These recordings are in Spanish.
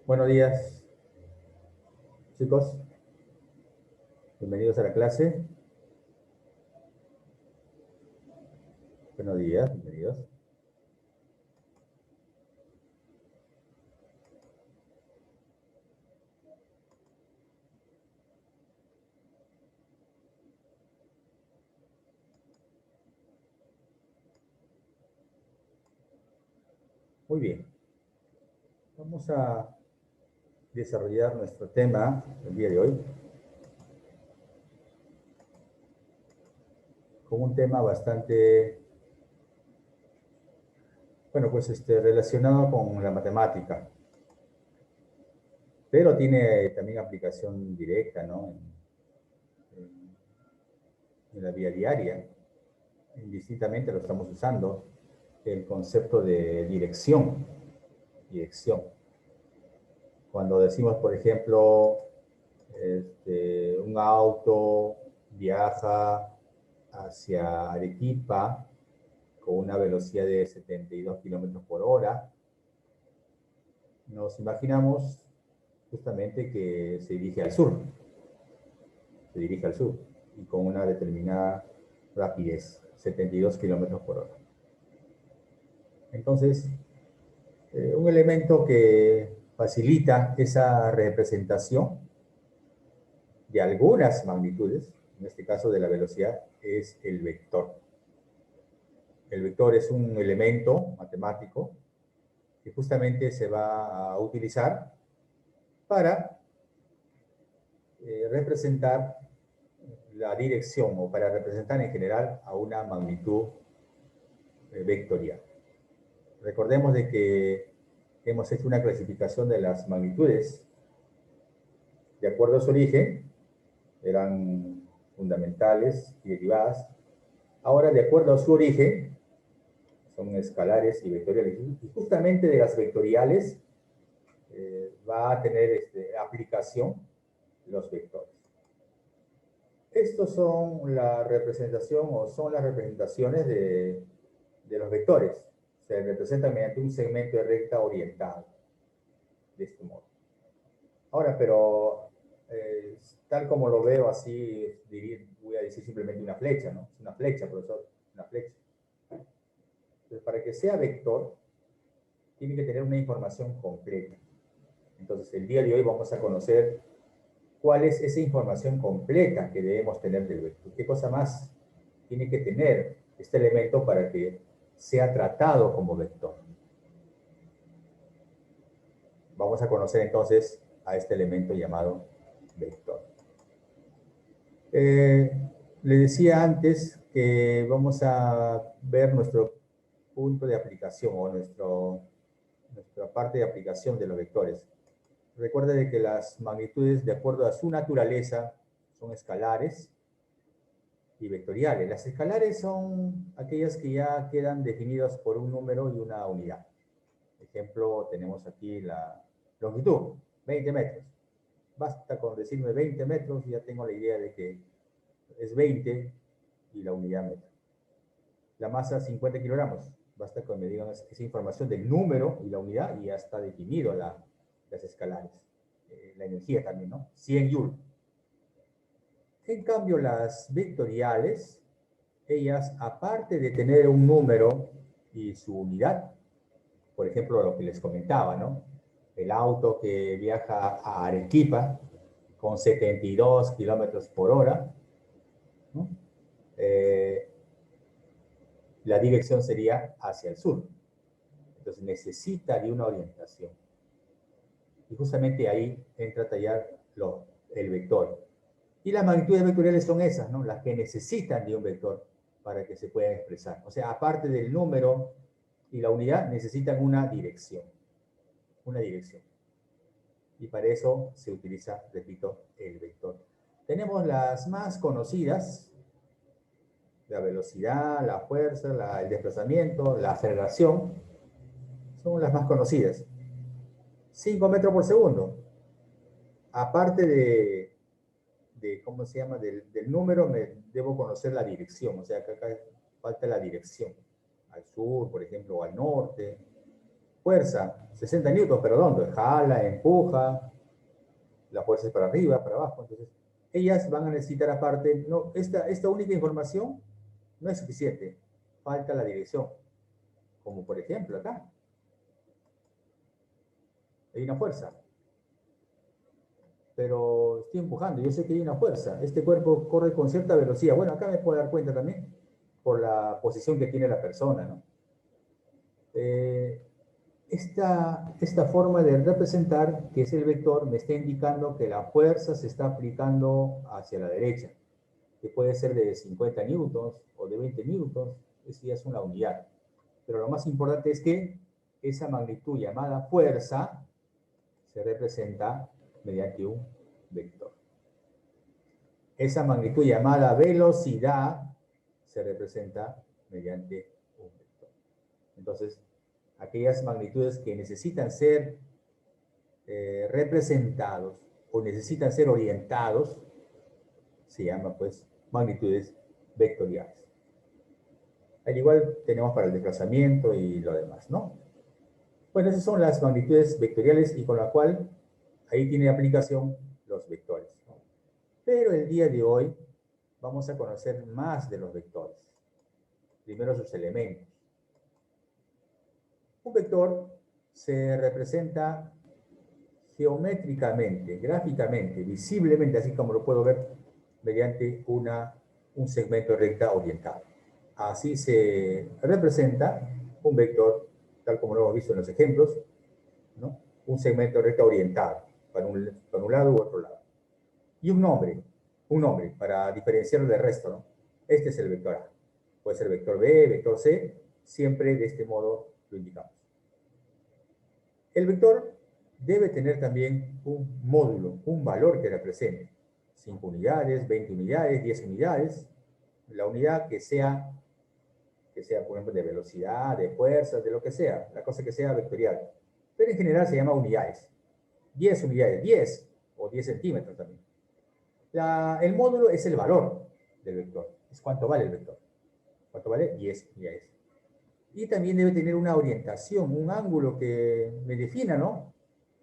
Buenos días, chicos. Bienvenidos a la clase. Buenos días, bienvenidos. Muy bien. Vamos a desarrollar nuestro tema el día de hoy con un tema bastante, bueno, pues relacionado con la matemática, pero tiene también aplicación directa, ¿no? En la vida diaria. Indistintamente lo estamos usando, el concepto de dirección. Dirección. Cuando decimos, por ejemplo, un auto viaja hacia Arequipa con una velocidad de 72 kilómetros por hora, nos imaginamos justamente que se dirige al sur y con una determinada rapidez, 72 kilómetros por hora. Entonces, un elemento que facilita esa representación de algunas magnitudes, en este caso de la velocidad, es el vector. El vector es un elemento matemático que justamente se va a utilizar para representar la dirección o para representar en general a una magnitud vectorial. Recordemos de que hemos hecho una clasificación de las magnitudes de acuerdo a su origen, eran fundamentales y derivadas. Ahora, de acuerdo a su origen, son escalares y vectoriales. Y justamente de las vectoriales va a tener aplicación los vectores. Estos son la representación o son las representaciones de los vectores. Se representan mediante un segmento de recta orientado, de este modo. Ahora, pero tal como lo veo así, voy a decir simplemente una flecha, ¿no? Es una flecha, profesor, una flecha. Entonces, para que sea vector, tiene que tener una información completa. Entonces, el día de hoy vamos a conocer cuál es esa información completa que debemos tener del vector. ¿Qué cosa más tiene que tener este elemento para que sea tratado como vector? Vamos a conocer entonces a este elemento llamado vector. Le decía antes que vamos a ver nuestro punto de aplicación o nuestra parte de aplicación de los vectores. Recuerda de que las magnitudes, de acuerdo a su naturaleza, son escalares y vectoriales. Las escalares son aquellas que ya quedan definidas por un número y una unidad. Por ejemplo, tenemos aquí la longitud, 20 metros. Basta con decirme 20 metros y ya tengo la idea de que es 20 y la unidad metro. La masa, 50 kilogramos. Basta con me digan esa información del número y la unidad y ya está definido las escalares. La energía también, ¿no? 100 joules. En cambio, las vectoriales, ellas, aparte de tener un número y su unidad, por ejemplo, lo que les comentaba, ¿no? El auto que viaja a Arequipa con 72 kilómetros por hora, ¿no? La dirección sería hacia el sur. Entonces necesita de una orientación. Y justamente ahí entra a tallar el vector. Y las magnitudes vectoriales son esas, ¿no? Las que necesitan de un vector para que se puedan expresar. O sea, aparte del número y la unidad, necesitan una dirección. Una dirección. Y para eso se utiliza, repito, el vector. Tenemos las más conocidas, la velocidad, la fuerza, el desplazamiento, la aceleración, son las más conocidas. 5 metros por segundo. Aparte ¿cómo se llama? Del número, debo conocer la dirección. O sea, acá falta la dirección. Al sur, por ejemplo, o al norte. fuerza, 60 newtons, pero ¿dónde? Jala, empuja, la fuerza es para arriba, para abajo. Entonces, ellas van a necesitar aparte, no, esta única información no es suficiente. Falta la dirección. Como por ejemplo acá. Hay una fuerza. Pero estoy empujando, yo sé que hay una fuerza. Este cuerpo corre con cierta velocidad. Bueno, acá me puedo dar cuenta también por la posición que tiene la persona, ¿no? Esta forma de representar, que es el vector, me está indicando que la fuerza se está aplicando hacia la derecha, que puede ser de 50 newtons o de 20 newtons, eso ya es una unidad. Pero lo más importante es que esa magnitud llamada fuerza se representa mediante un vector. Esa magnitud llamada velocidad se representa mediante un vector. Entonces, aquellas magnitudes que necesitan ser representados o necesitan ser orientados se llaman pues magnitudes vectoriales. Al igual tenemos para el desplazamiento y lo demás, ¿no? Bueno, esas son las magnitudes vectoriales y con la cual ahí tiene aplicación los vectores, ¿no? Pero el día de hoy vamos a conocer más de los vectores. Primero sus elementos. Un vector se representa geométricamente, gráficamente, visiblemente, así como lo puedo ver, mediante un segmento recta orientado. Así se representa un vector, tal como lo hemos visto en los ejemplos, ¿no? Un segmento recta orientado, para un lado u otro lado. Y un nombre, para diferenciarlo del resto, ¿no? Este es el vector A. Puede ser vector B, vector C, siempre de este modo lo indicamos. El vector debe tener también un módulo, un valor que represente 5 unidades, 20 unidades, 10 unidades, la unidad que sea, por ejemplo, de velocidad, de fuerza, de lo que sea, la cosa que sea vectorial. Pero en general se llama unidades. 10 unidades, 10 o 10 centímetros también. El módulo es el valor del vector, es cuánto vale el vector. ¿Cuánto vale? 10 unidades. Y también debe tener una orientación, un ángulo que me defina, ¿no?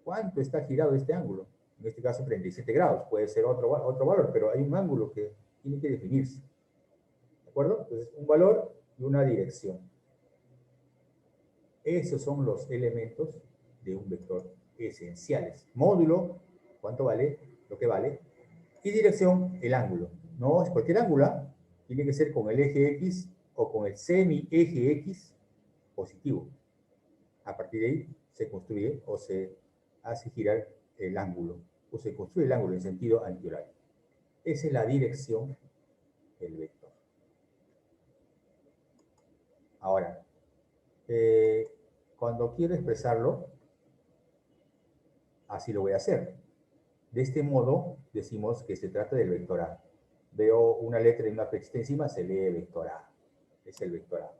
¿Cuánto está girado este ángulo? En este caso 37 grados, puede ser otro valor, pero hay un ángulo que tiene que definirse. ¿De acuerdo? Entonces, un valor y una dirección. Esos son los elementos de un vector esenciales. Módulo, ¿cuánto vale? Lo que vale. Y dirección, el ángulo. No es cualquier ángulo, ¿eh? Tiene que ser con el eje X o con el semi-eje X positivo. A partir de ahí se construye o se hace girar el ángulo, o se construye el ángulo en sentido antihorario. Esa es la dirección del vector. Ahora, cuando quiero expresarlo, así lo voy a hacer. De este modo, decimos que se trata del vector A. Veo una letra y una flechita encima, se lee vector A. Es el vector A.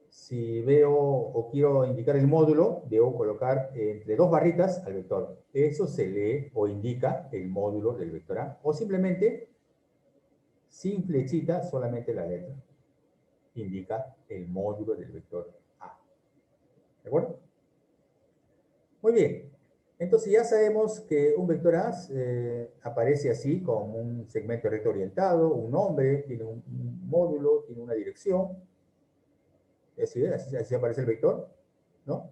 Si veo o quiero indicar el módulo, debo colocar entre dos barritas al vector. Eso se lee o indica el módulo del vector A. O simplemente, sin flechita, solamente la letra. Indica el módulo del vector A. ¿De acuerdo? Muy bien. Entonces ya sabemos que un vector A aparece así, como un segmento recto orientado, un nombre, tiene un módulo, tiene una dirección. Así aparece el vector, ¿no?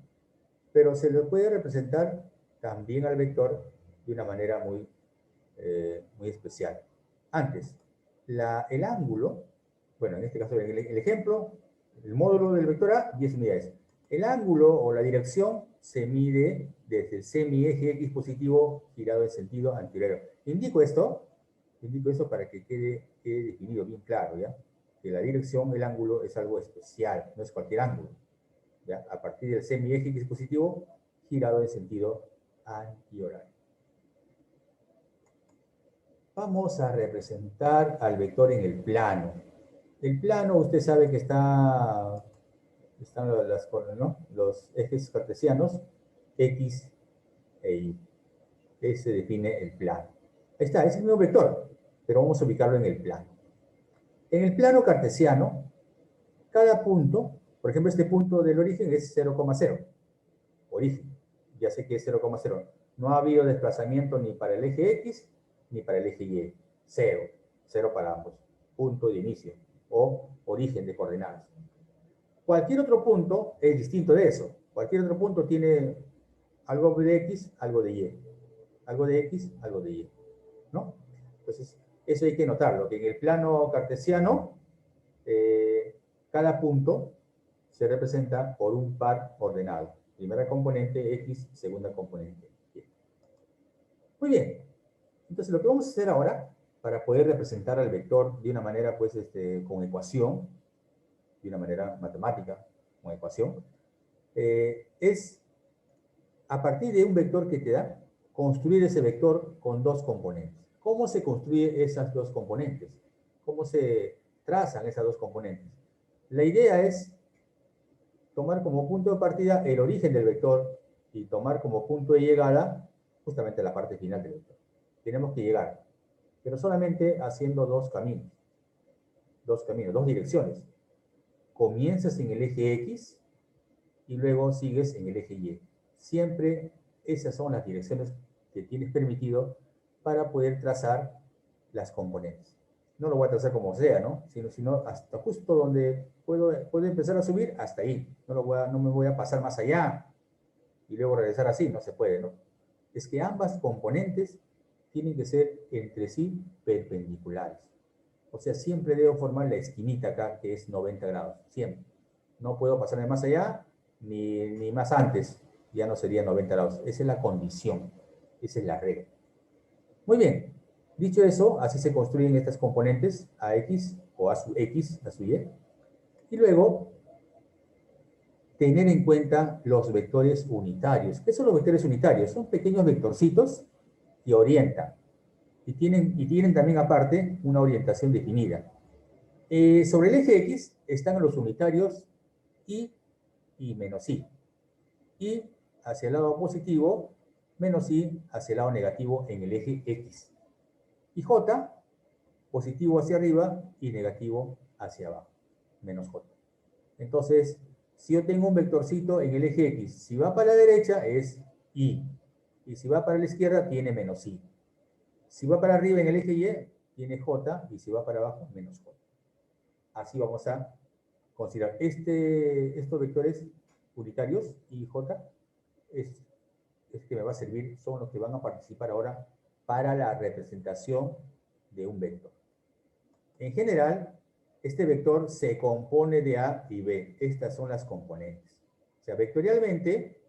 Pero se le puede representar también al vector de una manera muy especial. Antes, el ángulo, bueno, en este caso el ejemplo, el módulo del vector A, 10 unidades. El ángulo o la dirección se mide desde el semi-eje X positivo girado en sentido antihorario. Indico esto para que quede definido bien claro, ¿ya? Que la dirección, el ángulo, es algo especial, no es cualquier ángulo, ¿ya? A partir del semi-eje X positivo girado en sentido antihorario. Vamos a representar al vector en el plano. El plano, usted sabe que están los ejes cartesianos, X e Y. Ese define el plano. Ahí está, es el mismo vector, pero vamos a ubicarlo en el plano. En el plano cartesiano, cada punto, Por ejemplo, este punto del origen es 0,0. Origen. Ya sé que es 0,0. No ha habido desplazamiento ni para el eje X ni para el eje Y. Cero. Cero para ambos. Punto de inicio o origen de coordenadas. Cualquier otro punto es distinto de eso. Cualquier otro punto tiene algo de X, algo de Y. Algo de X, algo de Y. ¿No? Entonces, eso hay que notarlo, que en el plano cartesiano, cada punto se representa por un par ordenado. Primera componente X, segunda componente Y. Muy bien. Entonces, lo que vamos a hacer ahora, para poder representar al vector de una manera, pues, con ecuación, de una manera matemática, con ecuación, es, a partir de un vector que te da, construir ese vector con dos componentes. ¿Cómo se construye esas dos componentes? ¿Cómo se trazan esas dos componentes? La idea es tomar como punto de partida el origen del vector y tomar como punto de llegada justamente la parte final del vector. Tenemos que llegar, pero solamente haciendo dos caminos, dos direcciones. Comienzas en el eje X y luego sigues en el eje Y. Siempre esas son las direcciones que tienes permitido para poder trazar las componentes. No lo voy a trazar como sea, ¿no? Sino hasta justo donde puedo empezar a subir, hasta ahí. No me voy a pasar más allá y luego regresar así, no se puede, ¿no? Es que ambas componentes tienen que ser entre sí perpendiculares. O sea, siempre debo formar la esquinita acá, que es 90 grados, siempre. No puedo pasarme más allá ni más antes, ya no sería 90 grados. Esa es la condición, esa es la regla. Muy bien, dicho eso, así se construyen estas componentes, AX o A su X, A su Y. Y luego, tener en cuenta los vectores unitarios. ¿Qué son los vectores unitarios? Son pequeños vectorcitos que orientan. Y tienen también aparte una orientación definida. Sobre el eje X están los unitarios y menos i. Y hacia el lado positivo, menos i hacia el lado negativo en el eje X. Y j, positivo hacia arriba y negativo hacia abajo, menos j. Entonces, si yo tengo un vectorcito en el eje X, si va para la derecha es i. Y si va para la izquierda tiene menos i. Si va para arriba en el eje Y, tiene j. Y si va para abajo, menos j. Así vamos a considerar estos vectores unitarios, I y J, es que me va a servir, son los que van a participar ahora para la representación de un vector. En general, este vector se compone de A y B. Estas son las componentes. O sea, vectorialmente,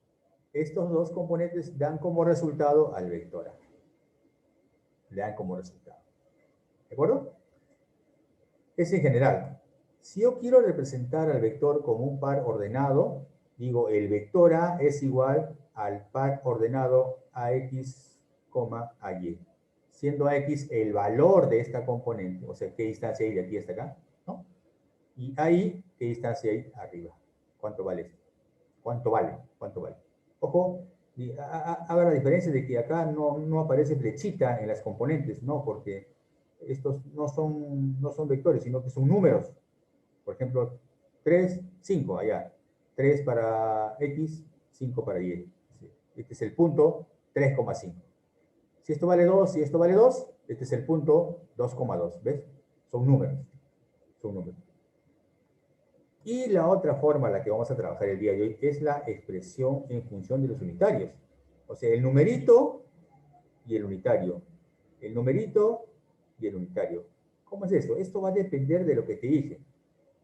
estos dos componentes dan como resultado al vector A. Le dan como resultado. ¿De acuerdo? Es en general. Si yo quiero representar al vector como un par ordenado, digo, el vector A es igual al par ordenado AX, AY, siendo AX el valor de esta componente, o sea, qué distancia hay de aquí hasta acá, ¿no? Y AY, qué distancia hay arriba. ¿Cuánto vale esto? ¿Cuánto vale? ¿Cuánto vale? Ojo, haga la diferencia de que acá no aparece flechita en las componentes, ¿no? Porque estos no son vectores, sino que son números. Por ejemplo, 3, 5, allá. 3 para X, 5 para Y. Este es el punto 3,5. Si esto vale 2 y esto vale 2, este es el punto 2,2. ¿Ves? Son números. Son números. Y la otra forma en la que vamos a trabajar el día de hoy es la expresión en función de los unitarios. O sea, el numerito y el unitario. El numerito y el unitario. ¿Cómo es eso? Esto va a depender de lo que te dije.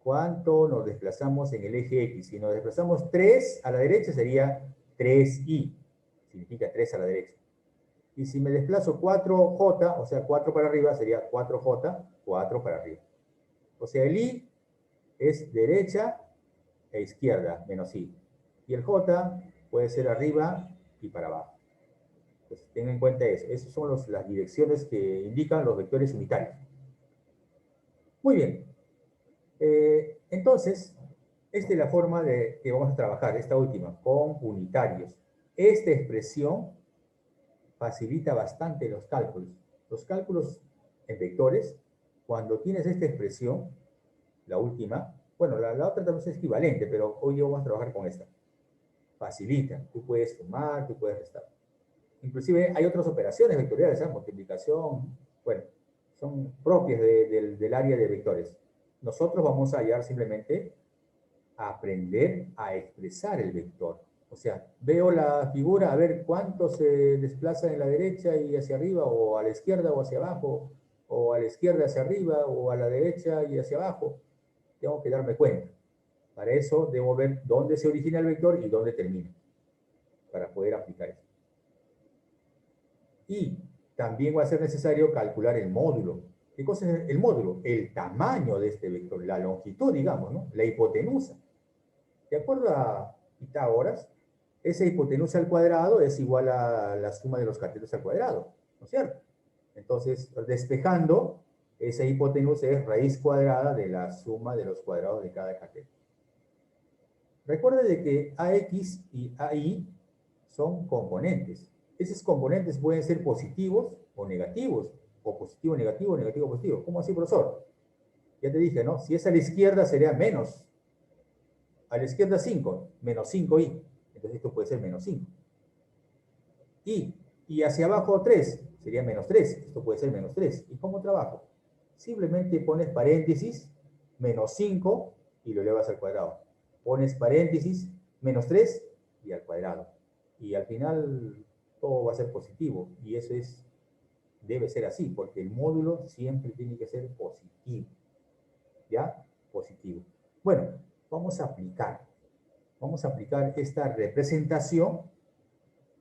¿Cuánto nos desplazamos en el eje X? Si nos desplazamos 3 a la derecha sería 3i. Significa 3 a la derecha. Y si me desplazo 4j, o sea, 4 para arriba, sería 4j, 4 para arriba. O sea, el i es derecha e izquierda, menos i. Y el j puede ser arriba y para abajo. Entonces, tengan en cuenta eso. Esas son las direcciones que indican los vectores unitarios. Muy bien. Entonces, esta es la forma que vamos a trabajar, esta última, con unitarios. Esta expresión facilita bastante los cálculos. Los cálculos en vectores, cuando tienes esta expresión, la última, Bueno, la otra también es equivalente, pero hoy vamos a trabajar con esta. Facilita. Tú puedes sumar, tú puedes restar. Inclusive hay otras operaciones vectoriales, ¿eh? Multiplicación, bueno, son propias del área de vectores. Nosotros vamos a hallar simplemente a aprender a expresar el vector. O sea, veo la figura, a ver cuánto se desplaza en la derecha y hacia arriba, o a la izquierda o hacia abajo, o a la izquierda hacia arriba, o a la derecha y hacia abajo. Tengo que darme cuenta. Para eso debo ver dónde se origina el vector y dónde termina, para poder aplicar eso. Y también va a ser necesario calcular el módulo. ¿Qué cosa es el módulo? El tamaño de este vector, la longitud, digamos, ¿no? La hipotenusa. De acuerdo a Pitágoras, esa hipotenusa al cuadrado es igual a la suma de los catetos al cuadrado, ¿no es cierto? Entonces, despejando, esa hipotenusa es raíz cuadrada de la suma de los cuadrados de cada cateto. Recuerda de que AX y AI son componentes. Esos componentes pueden ser positivos o negativos, o positivo, negativo, negativo, positivo. ¿Cómo así, profesor? Ya te dije, ¿no? Si es a la izquierda sería menos. A la izquierda 5, menos 5i. Entonces esto puede ser menos 5. Y hacia abajo 3, sería menos 3. Esto puede ser menos 3. ¿Y cómo trabajo? Simplemente pones paréntesis, menos 5, y lo elevas al cuadrado. Pones paréntesis, menos 3, y al cuadrado. Y al final todo va a ser positivo. Y eso debe ser así, porque el módulo siempre tiene que ser positivo. ¿Ya? Positivo. Bueno, vamos a aplicar. Vamos a aplicar esta representación.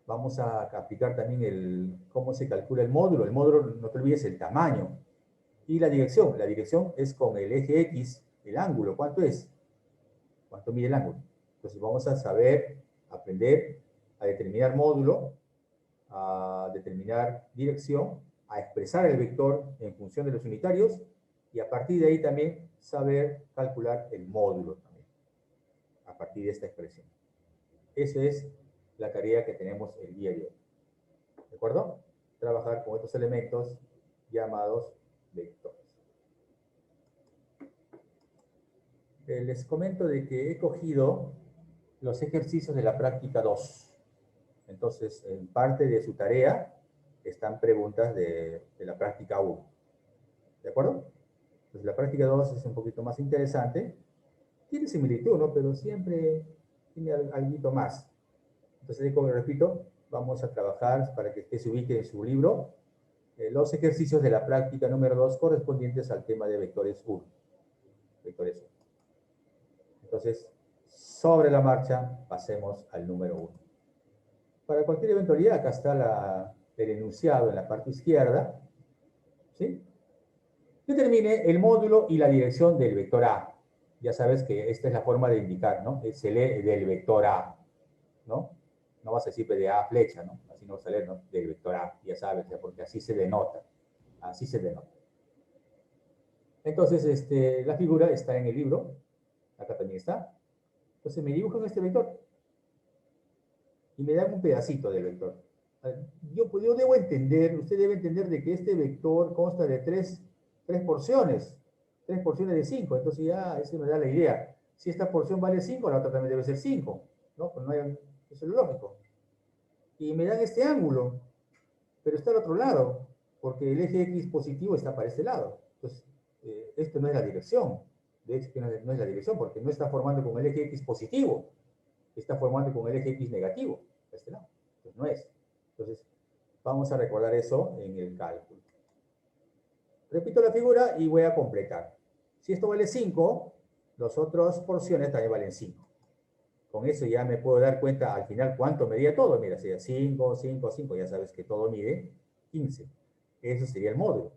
Vamos a aplicar también cómo se calcula el módulo. El módulo, no te olvides, el tamaño. Y la dirección. La dirección es con el eje X, el ángulo. ¿Cuánto es? ¿Cuánto mide el ángulo? Entonces vamos a saber, aprender a determinar módulo, a determinar dirección, a expresar el vector en función de los unitarios y a partir de ahí también saber calcular el módulo también, a partir de esta expresión. Esa es la tarea que tenemos el día de hoy. ¿De acuerdo? Trabajar con estos elementos llamados vectores. Les comento de que he cogido los ejercicios de la práctica 2. Entonces, en parte de su tarea están preguntas de la práctica 1. ¿De acuerdo? Entonces, la práctica 2 es un poquito más interesante. Tiene similitud, ¿no? Pero siempre tiene algo más. Entonces, como repito, vamos a trabajar para que usted se ubique en su libro los ejercicios de la práctica número 2 correspondientes al tema de vectores 1. Vectores 1. Entonces, sobre la marcha, pasemos al número 1. Para cualquier eventualidad, acá está el enunciado en la parte izquierda. ¿Sí? Determine el módulo y la dirección del vector A. Ya sabes que esta es la forma de indicar, ¿no? Se lee del vector A, ¿no? No vas a decir de A flecha, ¿no? Así no vas a leer, ¿no? Del vector A, ya sabes, porque así se denota. Así se denota. Entonces, la figura está en el libro. Acá también está. Entonces me dibujan este vector. Y me dan un pedacito del vector. Yo debo entender, usted debe entender de que este vector consta de tres porciones. 3 porciones de 5. Entonces ya eso me da la idea. Si esta porción vale 5, la otra también debe ser 5. ¿No? Pues no hay, eso es lógico. Y me dan este ángulo, pero está al otro lado, porque el eje X positivo está para este lado. Entonces, esto no es la dirección. De hecho, no es la dirección, porque no está formando con el eje X positivo. Está formando con el eje X negativo. A este lado. Entonces, no es. Entonces, vamos a recordar eso en el cálculo. Repito la figura y voy a completar. Si esto vale 5, las otras porciones también valen 5. Con eso ya me puedo dar cuenta al final cuánto medía todo. Mira, sería 5, 5, 5. Ya sabes que todo mide 15. Eso sería el módulo.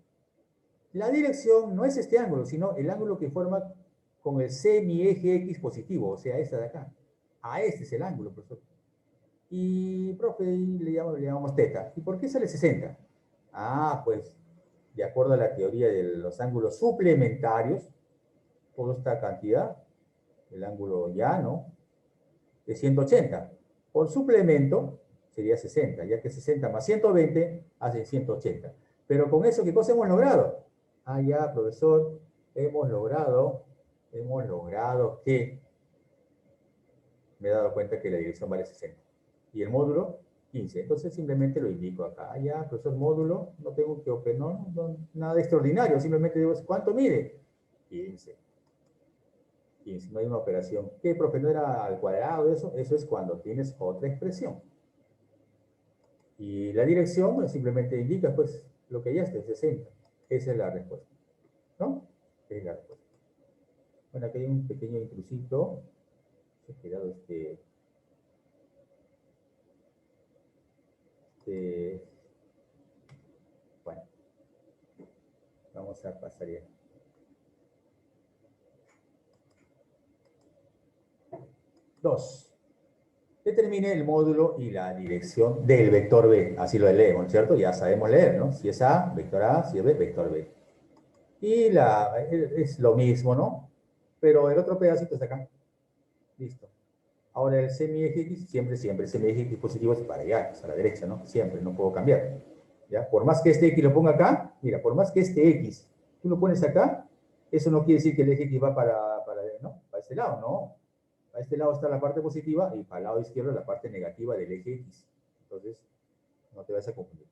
La dirección no es este ángulo, sino el ángulo que forma con el semieje X positivo, o sea, esta de acá. A este es el ángulo, profesor. Y, profe, le llamamos teta. ¿Y por qué sale 60? Ah, pues, de acuerdo a la teoría de los ángulos suplementarios, toda esta cantidad, el ángulo llano, de 180. Por suplemento, sería 60, ya que 60 más 120 hacen 180. Pero con eso, ¿qué cosa hemos logrado? Ah, ya, profesor, hemos logrado hemos logrado que me he dado cuenta que la dirección vale 60. Y el módulo, 15. Entonces simplemente lo indico acá. Ya, profesor, módulo, no tengo que operar, no, nada de extraordinario. Simplemente digo, ¿cuánto mide? 15. 15, no hay una operación. ¿Qué, profe? ¿No era al cuadrado eso? Eso es cuando tienes otra expresión. Y la dirección pues, simplemente indica, pues, lo que ya está, 60. Esa es la respuesta. ¿No? Esa es la respuesta. Bueno, aquí hay un pequeño intrusito. Se ha quedado bueno, vamos a pasar ya. 2. Determine el módulo y la dirección del vector B. Así lo leemos, ¿cierto? Ya sabemos leer, ¿no? Si es A, vector A, si es B, vector B. Y es lo mismo, ¿no? Pero el otro pedacito está acá. Listo. Ahora el semieje X, siempre el semieje X positivo es para allá, es a la derecha, ¿no? Siempre, no puedo cambiar. ¿Ya? Por más que este X lo ponga acá, mira, por más que este X tú lo pones acá, eso no quiere decir que el eje X va ¿no? Para este lado, no. A este lado está la parte positiva y para el lado izquierdo la parte negativa del eje X. Entonces, no te vas a confundir.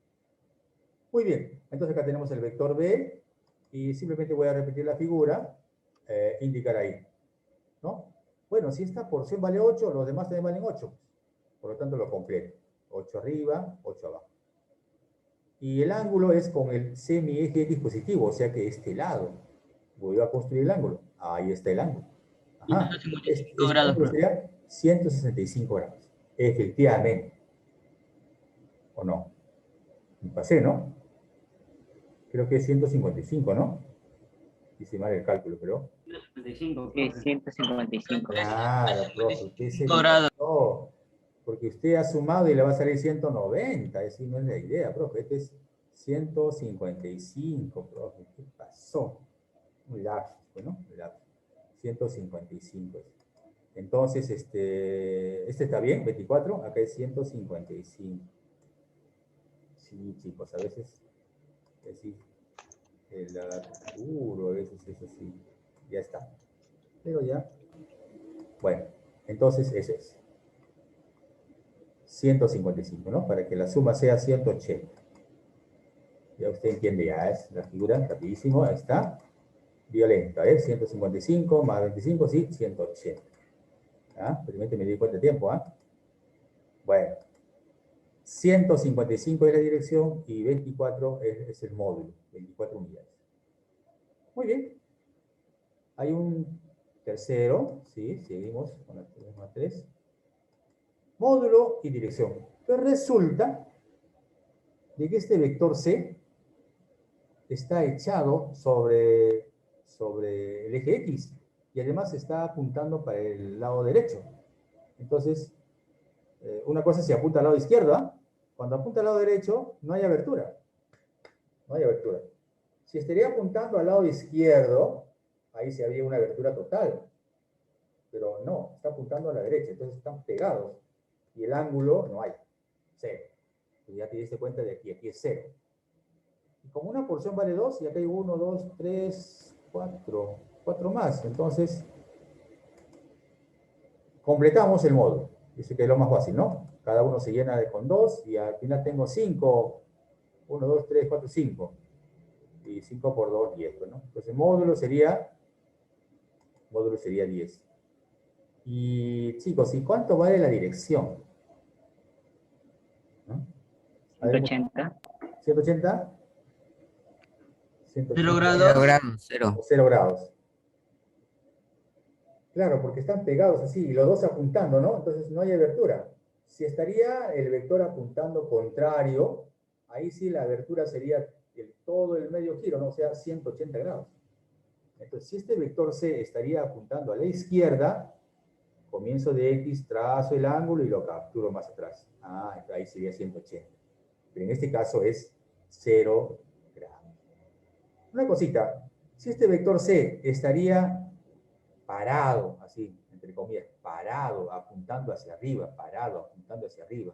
Muy bien, entonces acá tenemos el vector B y simplemente voy a repetir la figura, indicar ahí, ¿no? Bueno, si esta porción vale 8, los demás también valen 8. Por lo tanto, lo completo. 8 arriba, 8 abajo. Y el ángulo es con el semieje X positivo, o sea que este lado. Voy a construir el ángulo. Ahí está el ángulo. Ajá. 155 Este grados, ángulo profe. sería 165 grados. Efectivamente. ¿O no? Me pasé, ¿no? Creo que es 155, ¿no? Hice mal el cálculo, pero... 155, Sí, profe. 155. Claro, profe, usted se 155 grados. equivocó. Porque usted ha sumado y le va a salir 190. Esa no es la idea, profe. Este es 155, profe. ¿Qué pasó? Un lapsus, ¿no? Un lapsus. 155. Entonces, este está bien, 24. Acá es 155. Sí, chicos, a veces, sí, el Arturo, a veces es así. Ya está. Pero ya. Bueno, entonces ese es. 155, ¿no? Para que la suma sea 180. Ya usted entiende, ya es la figura, rapidísimo, ahí está. Violenta, ¿eh? 155 más 25, sí, 180. ¿Ah? Primero me di cuenta de tiempo, ¿ah? Bueno, 155 es la dirección y 24 es el módulo, 24 unidades. Muy bien. Hay un tercero, sí, seguimos con la misma 3. Módulo y dirección. Pero resulta de que este vector C está echado sobre el eje X y además está apuntando para el lado derecho. Entonces, una cosa se apunta al lado izquierdo, ¿ah? Cuando apunta al lado derecho, no hay abertura. No hay abertura. Si estaría apuntando al lado izquierdo, ahí se habría una abertura total. Pero no, está apuntando a la derecha, entonces están pegados. Y el ángulo no hay. Cero. Pues ya te diste cuenta de que aquí es cero. Y como una porción vale 2, y acá hay 1, 2, 3, 4. 4 más. Entonces, completamos el módulo. Dice que es lo más fácil, ¿no? Cada uno se llena con 2 y al final tengo 5. 1, 2, 3, 4, 5. Y 5 por 2, 10, ¿no? Entonces el módulo sería 10. Y chicos, ¿y cuánto vale la dirección? ¿No? 180. 180, 0 180 grados. 0 grados, 0. o 0 grados. Claro, porque están pegados así y los dos apuntando, ¿no? Entonces no hay abertura. Si estaría el vector apuntando contrario, ahí sí la abertura sería todo el medio giro, ¿no? O sea, 180 grados. Entonces, si este vector C estaría apuntando a la izquierda, comienzo de X, trazo el ángulo y lo capturo más atrás. Ah, ahí sería 180. Pero en este caso es 0 grados. Una cosita, si este vector C estaría parado, así, entre comillas, parado, apuntando hacia arriba, parado, apuntando hacia arriba.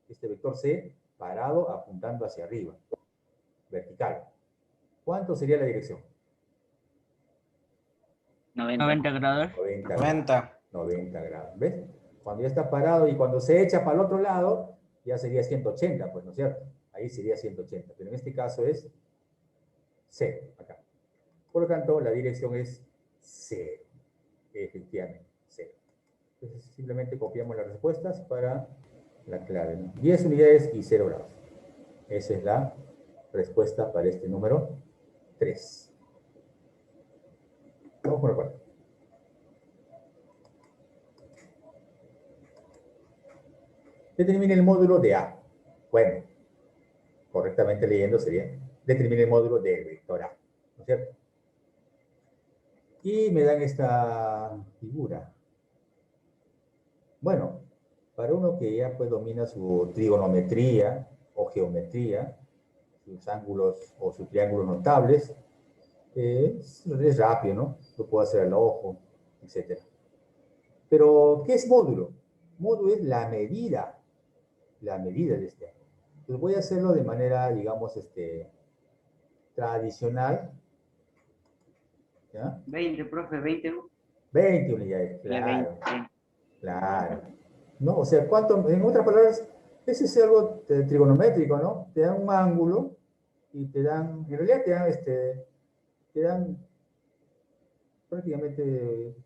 Este vector C, parado, apuntando hacia arriba, vertical. ¿Cuánto sería la dirección? 90. 90 grados. 90 grados. 90. 90 grados, ¿ves? Cuando ya está parado y cuando se echa para el otro lado, ya sería 180, pues, ¿no es cierto? Ahí sería 180, pero en este caso es 0, acá. Por lo tanto, la dirección es 0, efectivamente, 0. Entonces, simplemente copiamos las respuestas para la clave, ¿no? 10 unidades y 0 grados. Esa es la respuesta para este número 3. Vamos con el 4. Determine el módulo de A. Bueno, correctamente leyendo sería, determine el módulo del vector A, ¿no es cierto? Y me dan esta figura. Bueno, para uno que ya pues domina su trigonometría o geometría, sus ángulos o sus triángulos notables, es rápido, ¿no? Lo puedo hacer al ojo, etc. Pero, ¿qué es módulo? Módulo es la medida de este ángulo. Entonces voy a hacerlo de manera, digamos, tradicional. ¿Ya? 20, profe, 20. 20 unidades, claro. 20. Claro. ¿No? O sea, ¿cuánto? En otras palabras, ese es algo trigonométrico, ¿no? Te dan un ángulo y te dan, en realidad te dan prácticamente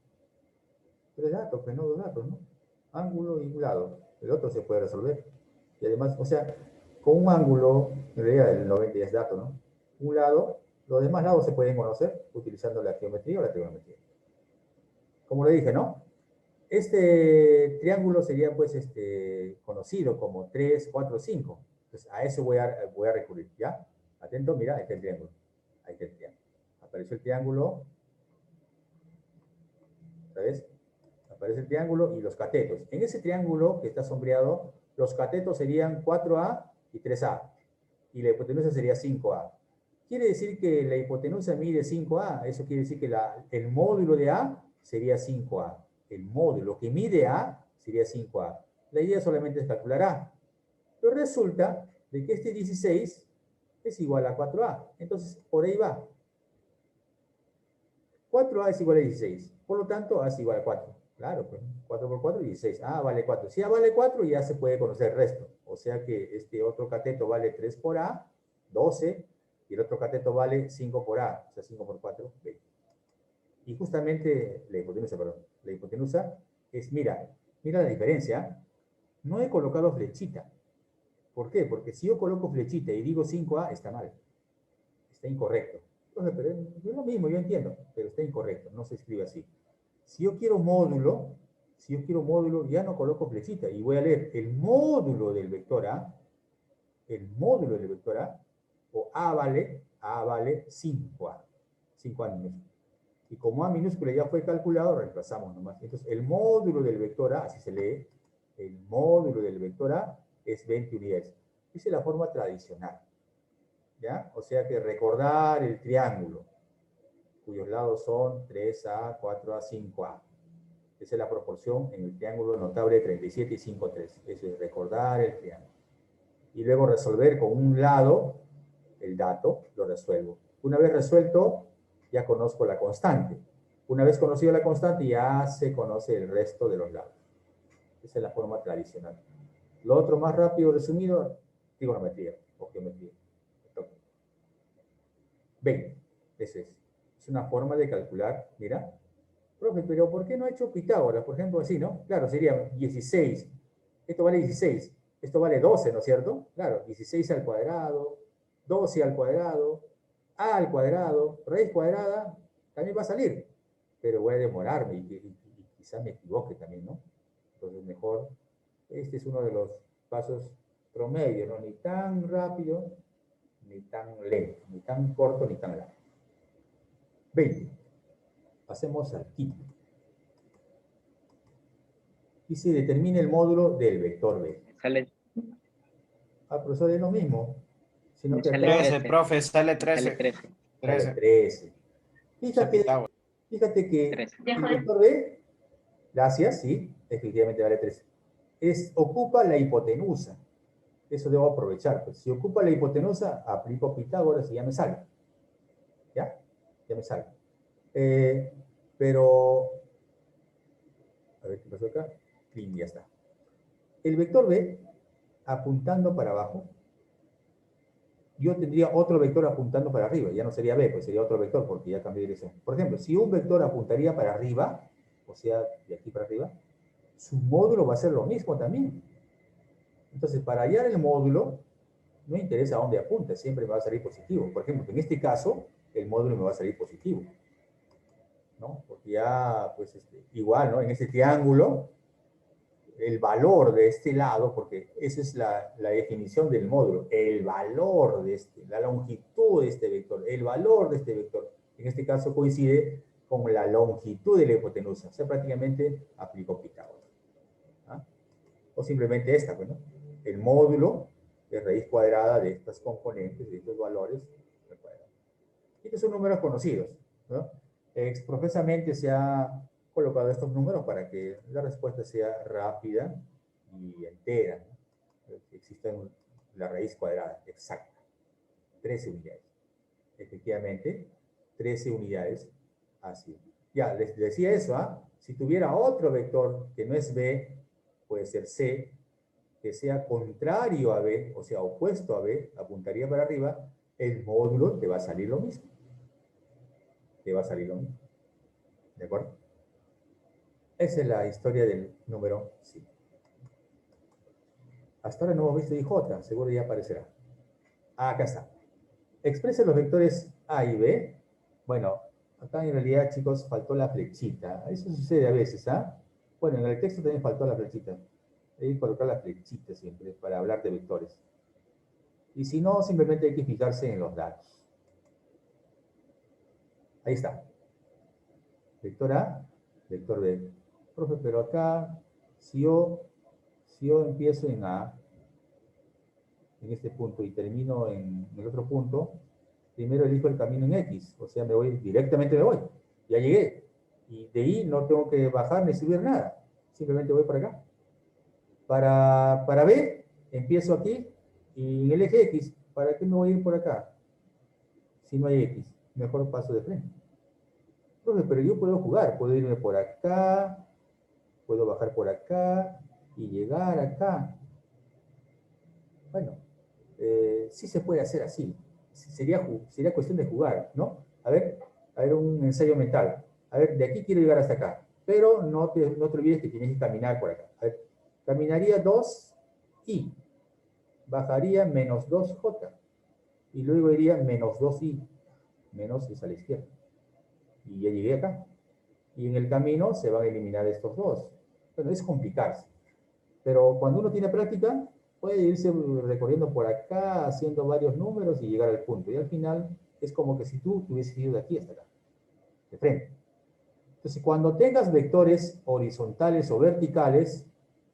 3 datos, pero no 2 datos, ¿no? Ángulo y un lado. El otro se puede resolver. Y además, o sea, con un ángulo, en realidad el 90 ya es dato, ¿no? Un lado, los demás lados se pueden conocer utilizando la geometría o la trigonometría. Como le dije, ¿no? Este triángulo sería, pues, conocido como 3, 4, 5. Entonces, a eso voy a recurrir, ¿ya? Atento, mira, ahí está el triángulo. Ahí está el triángulo. Apareció el triángulo. ¿Sabes? Aparece el triángulo y los catetos. En ese triángulo que está sombreado, los catetos serían 4A y 3A. Y la hipotenusa sería 5A. Quiere decir que la hipotenusa mide 5A. Eso quiere decir que el módulo de A sería 5A. El módulo que mide A sería 5A. La idea solamente es calcular A. Pero resulta de que este 16 es igual a 4A. Entonces, por ahí va. 4A es igual a 16. Por lo tanto, A es igual a 4. Claro, pues 4 por 4, 16. A vale 4. Si A vale 4, ya se puede conocer el resto. O sea que este otro cateto vale 3 por A, 12. Y el otro cateto vale 5 por A. O sea, 5 por 4, 20. Y justamente la hipotenusa es, mira la diferencia. No he colocado flechita. ¿Por qué? Porque si yo coloco flechita y digo 5A, está mal. Está incorrecto. Entonces, pero es lo mismo, yo entiendo, pero está incorrecto, no se escribe así. Si yo quiero módulo, ya no coloco flechita y voy a leer el módulo del vector A, o A vale 5A, 5A minúscula. Y como A minúscula ya fue calculado, reemplazamos nomás. Entonces, el módulo del vector A, así se lee, el módulo del vector A es 20 unidades. Esa es la forma tradicional. ¿Ya? O sea que recordar el triángulo, cuyos lados son 3A, 4A, 5A. Esa es la proporción en el triángulo notable 37 y 5, 3. Eso es recordar el triángulo. Y luego resolver con un lado el dato, lo resuelvo. Una vez resuelto, ya conozco la constante. Una vez conocido la constante, ya se conoce el resto de los lados. Esa es la forma tradicional. Lo otro más rápido, resumido, trigonometría o geometría. 20. Eso es. Es una forma de calcular, mira. Profe, pero ¿por qué no ha hecho Pitágoras? Por ejemplo, así, ¿no? Claro, sería 16. Esto vale 16. Esto vale 12, ¿no es cierto? Claro, 16 al cuadrado, 12 al cuadrado, A al cuadrado, raíz cuadrada, también va a salir. Pero voy a demorarme y quizás me equivoque también, ¿no? Entonces, mejor, este es uno de los pasos promedio, ¿no? Ni tan rápido, ni tan lento, ni tan corto, ni tan largo. 20. Pasemos al quinto. Dice, determine el módulo del vector B. Sale, Profesor, es lo mismo. Sino que sale acá 13, 13. profe, sale Sale 13. 13. sale 13. 13. Esa Pitágoras. Fíjate que 13. el vector B, gracias, sí, efectivamente vale 13. Ocupa la hipotenusa. Eso debo aprovechar. Pues. Si ocupa la hipotenusa, aplico Pitágoras y ya me sale. ¿Ya? Ya me sale. Pero, a ver qué pasó acá. Clean, ya está. El vector B, apuntando para abajo, yo tendría otro vector apuntando para arriba. Ya no sería B, pues sería otro vector porque ya cambié de dirección. Por ejemplo, si un vector apuntaría para arriba, o sea, de aquí para arriba, su módulo va a ser lo mismo también. Entonces, para hallar el módulo, no interesa a dónde apunta, siempre me va a salir positivo. Por ejemplo, en este caso, el módulo me va a salir positivo, ¿no? Porque ya, pues, igual, ¿no? En este triángulo, el valor de este lado, porque esa es la definición del módulo, el valor de la longitud de este vector, el valor de este vector, en este caso coincide con la longitud de la hipotenusa. O sea, prácticamente aplicó Pitágoras. ¿Ah? O simplemente esta, pues, ¿no? El módulo de raíz cuadrada de estas componentes, de estos valores. Estos son números conocidos, ¿no? Exprofesamente se ha colocado estos números para que la respuesta sea rápida y entera, ¿no? Existe la raíz cuadrada exacta, 13 unidades. Efectivamente, 13 unidades así. Ya, les decía eso, ¿ah? Si tuviera otro vector que no es B, puede ser C, que sea contrario a B, o sea, opuesto a B, apuntaría para arriba, el módulo te va a salir lo mismo. Te va a salir lo mismo. ¿De acuerdo? Esa es la historia del número 5. Hasta ahora no hemos visto IJ, seguro ya aparecerá. Ah, acá está. Expresa los vectores A y B. Bueno, acá en realidad, chicos, faltó la flechita. Eso sucede a veces, ¿ah? Bueno, en el texto también faltó la flechita. Hay que colocar la flechita siempre para hablar de vectores. Y si no, simplemente hay que fijarse en los datos. Ahí está. Vector A, vector B. Profe, pero acá, si yo empiezo en A, en este punto, y termino en el otro punto, primero elijo el camino en X, o sea, directamente me voy. Ya llegué. Y de ahí no tengo que bajar ni subir nada. Simplemente voy para acá. Para B, empiezo aquí, y en el eje X, ¿para qué me voy a ir por acá? Si no hay X, mejor paso de frente. Entonces, pero yo puedo jugar, puedo irme por acá, puedo bajar por acá y llegar acá. Bueno, sí se puede hacer así. Sería cuestión de jugar, ¿no? A ver un ensayo mental. A ver, de aquí quiero llegar hasta acá, pero no te olvides que tienes que caminar por acá. A ver, caminaría 2i, bajaría menos 2j, y luego iría menos 2i, menos es a la izquierda. Y ya llegué acá. Y en el camino se van a eliminar estos dos. Bueno, es complicarse. Pero cuando uno tiene práctica, puede irse recorriendo por acá, haciendo varios números y llegar al punto. Y al final es como que si tú hubieses ido de aquí hasta acá, de frente. Entonces, cuando tengas vectores horizontales o verticales,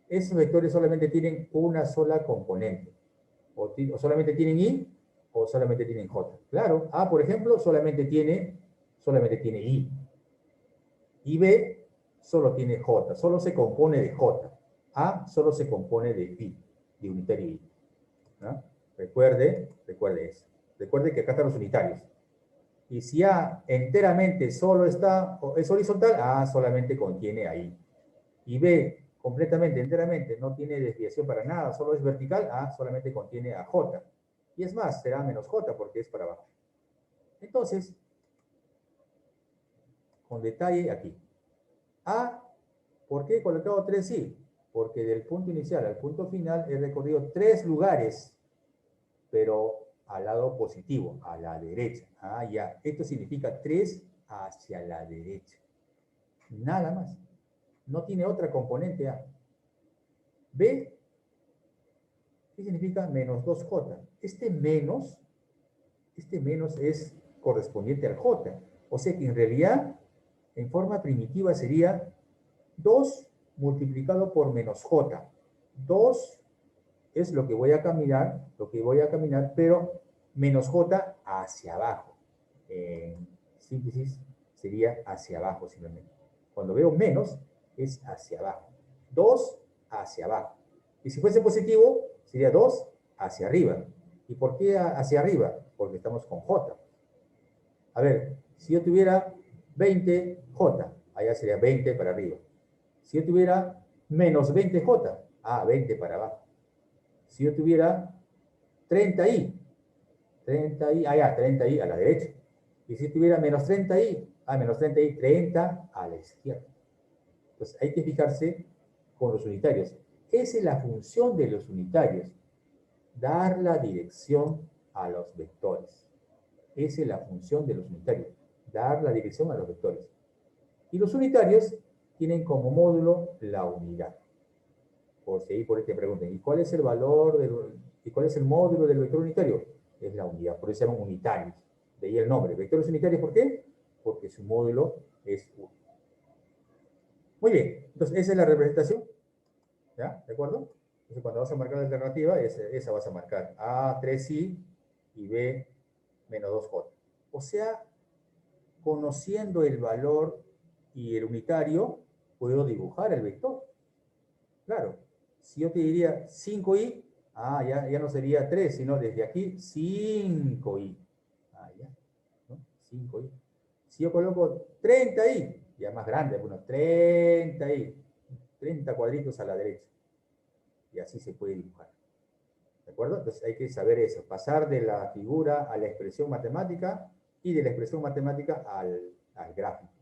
esos vectores solamente tienen una sola componente. O solamente tienen I o solamente tienen J. Claro, A, por ejemplo, solamente tiene I. Y B solo tiene J, solo se compone de J. A solo se compone de I, de unitario I. ¿No? Recuerde eso. Recuerde que acá están los unitarios. Y si A enteramente solo es horizontal, A solamente contiene a I. Y B completamente, enteramente, no tiene desviación para nada, solo es vertical, A solamente contiene a J. Y es más, será menos J porque es para abajo. Entonces, con detalle aquí. A, ¿por qué he colocado 3i? Porque del punto inicial al punto final he recorrido 3 lugares, pero al lado positivo, a la derecha. Ah, ya. Esto significa 3 hacia la derecha. Nada más. No tiene otra componente A. B, ¿qué significa? Menos 2j. Este menos es correspondiente al j. O sea que en realidad, en forma primitiva sería 2 multiplicado por menos j. 2 es lo que voy a caminar, pero menos j hacia abajo. En síntesis sería hacia abajo simplemente. Cuando veo menos, es hacia abajo. 2 hacia abajo. Y si fuese positivo, sería 2 hacia arriba. ¿Y por qué hacia arriba? Porque estamos con j. A ver, si yo tuviera 20j, allá sería 20 para arriba. Si yo tuviera menos 20J, 20 para abajo. Si yo tuviera 30i, 30i, ya, 30i a la derecha. Y si tuviera menos 30i, menos 30i, 30 a la izquierda. Entonces hay que fijarse con los unitarios. Esa es la función de los unitarios, dar la dirección a los vectores. Esa es la función de los unitarios, dar la dirección a los vectores. Y los unitarios tienen como módulo la unidad. Por si ahí por ahí te pregunten, ¿y cuál es el valor y cuál es el módulo del vector unitario? Es la unidad, por eso se llaman unitarios. De ahí el nombre. Vectores unitarios, ¿por qué? Porque su módulo es 1. Muy bien, entonces esa es la representación. ¿Ya? ¿De acuerdo? Entonces cuando vas a marcar la alternativa, esa vas a marcar A, 3i y B, menos 2j. O sea, conociendo el valor y el unitario, puedo dibujar el vector. Claro, si yo te diría 5i, ya no sería 3, sino desde aquí 5i. Ya, ¿no? 5i. Si yo coloco 30i, ya más grande, bueno, 30i, 30 cuadritos a la derecha. Y así se puede dibujar. ¿De acuerdo? Entonces hay que saber eso, pasar de la figura a la expresión matemática y de la expresión matemática al gráfico.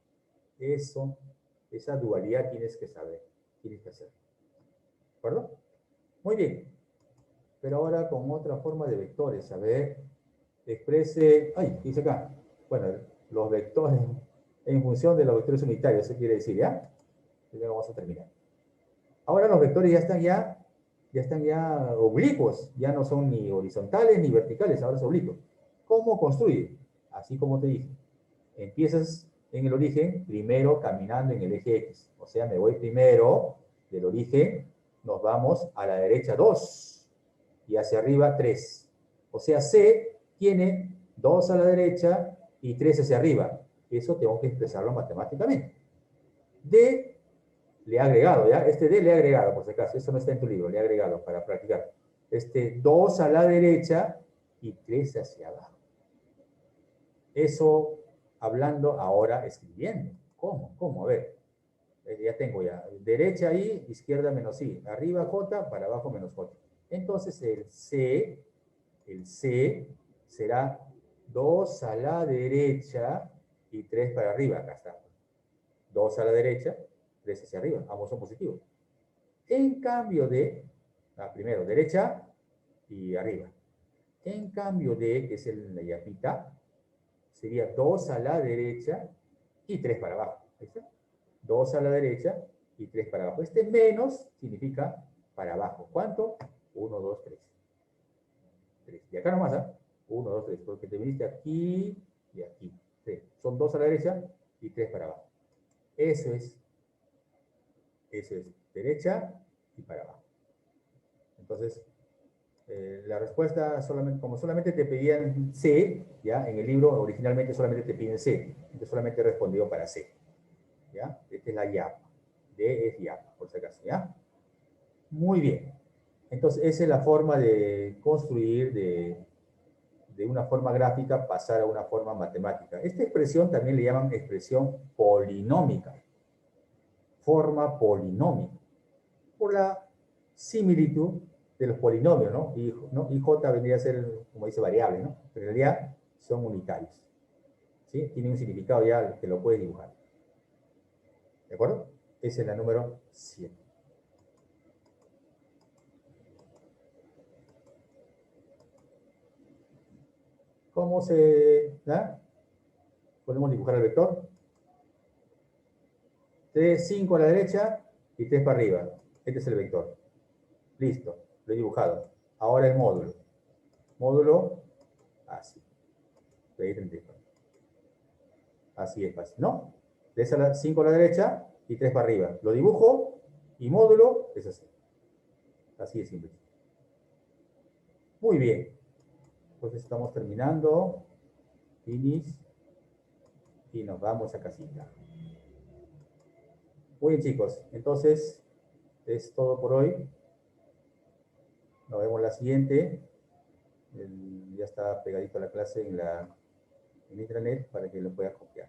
Esa dualidad tienes que saber, tienes que hacer. ¿De acuerdo? Muy bien. Pero ahora con otra forma de vectores. A ver, exprese, dice acá. Bueno, los vectores en función de los vectores unitarios, eso quiere decir, ¿ya? Ya vamos a terminar. Ahora los vectores ya están oblicuos, ya no son ni horizontales ni verticales, ahora es oblicuo. ¿Cómo construye? Así como te dije. Empiezas en el origen, primero caminando en el eje X. O sea, me voy primero del origen, nos vamos a la derecha 2 y hacia arriba 3. O sea, C tiene 2 a la derecha y 3 hacia arriba. Eso tengo que expresarlo matemáticamente. D le he agregado, ¿ya? Este D le he agregado, por si acaso. Eso no está en tu libro, le he agregado para practicar. 2 a la derecha y 3 hacia abajo. Eso hablando ahora escribiendo. ¿Cómo? ¿Cómo? A ver. Ya tengo ya. Derecha I, izquierda menos I. Arriba J, para abajo menos J. Entonces el C será 2 a la derecha y 3 para arriba. Acá está. 2 a la derecha, 3 hacia arriba. Ambos son positivos. En cambio de, primero derecha y arriba. En cambio de, que es la yapita, sería 2 a la derecha y 3 para abajo. ¿Ahí está? 2 a la derecha y 3 para abajo. Este menos significa para abajo. ¿Cuánto? 1, 2, 3. 3. Y acá nomás, 1, 2, 3. Porque te viniste aquí y aquí. 3. Son 2 a la derecha y 3 para abajo. Eso es derecha y para abajo. Entonces, la respuesta, como solamente te pedían C, ¿ya? En el libro originalmente solamente te piden C. Entonces solamente he respondido para C. ¿Ya? Esta es la yapa. D es yapa, por si acaso, ¿ya? Muy bien. Entonces, esa es la forma de construir de una forma gráfica, pasar a una forma matemática. Esta expresión también le llaman expresión polinómica. Forma polinómica. Por la similitud de los polinomios, ¿no? Y J vendría a ser, como dice, variable, ¿no? Pero en realidad son unitarios. ¿Sí? Tiene un significado ya que lo puedes dibujar. ¿De acuerdo? Esa es la número 7. ¿Cómo se da? Podemos dibujar el vector. 3, 5 a la derecha y 3 para arriba. Este es el vector. Listo, lo he dibujado. Ahora el módulo. Módulo, así. Así es fácil, ¿no? 5 a la derecha y 3 para arriba. Lo dibujo y módulo es así. Así de simple. Muy bien. Entonces estamos terminando. Finish. Y nos vamos a casita. Muy bien, chicos. Entonces, es todo por hoy. Nos vemos la siguiente. Ya está pegadito a la clase en intranet para que lo puedas copiar.